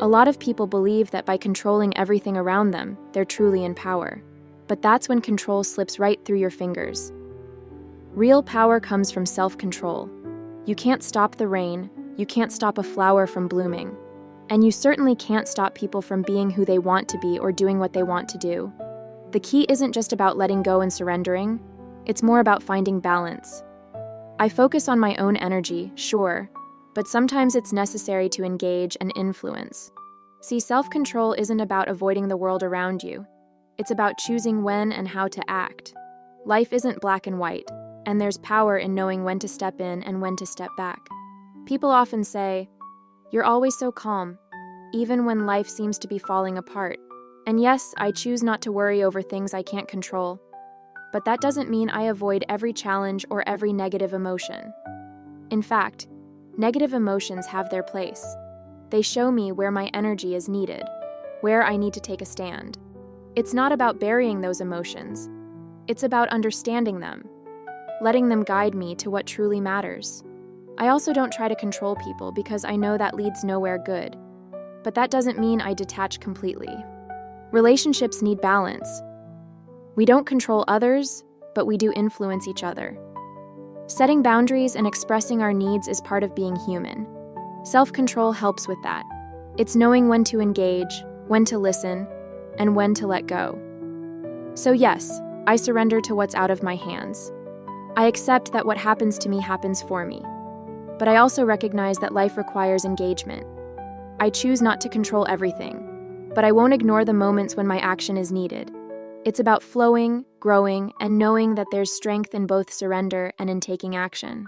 A lot of people believe that by controlling everything around them, they're truly in power. But that's when control slips right through your fingers. Real power comes from self-control. You can't stop the rain, you can't stop a flower from blooming, and you certainly can't stop people from being who they want to be or doing what they want to do. The key isn't just about letting go and surrendering, it's more about finding balance. I focus on my own energy, sure, but sometimes it's necessary to engage and influence. See, self-control isn't about avoiding the world around you. It's about choosing when and how to act. Life isn't black and white, and there's power in knowing when to step in and when to step back. People often say, "You're always so calm, even when life seems to be falling apart." And yes, I choose not to worry over things I can't control. But that doesn't mean I avoid every challenge or every negative emotion. In fact, negative emotions have their place. They show me where my energy is needed, where I need to take a stand. It's not about burying those emotions. It's about understanding them, letting them guide me to what truly matters. I also don't try to control people because I know that leads nowhere good. But that doesn't mean I detach completely. Relationships need balance. We don't control others, but we do influence each other. Setting boundaries and expressing our needs is part of being human. Self-control helps with that. It's knowing when to engage, when to listen, and when to let go. So yes, I surrender to what's out of my hands. I accept that what happens to me happens for me. But I also recognize that life requires engagement. I choose not to control everything, but I won't ignore the moments when my action is needed. It's about flowing, growing, and knowing that there's strength in both surrender and in taking action.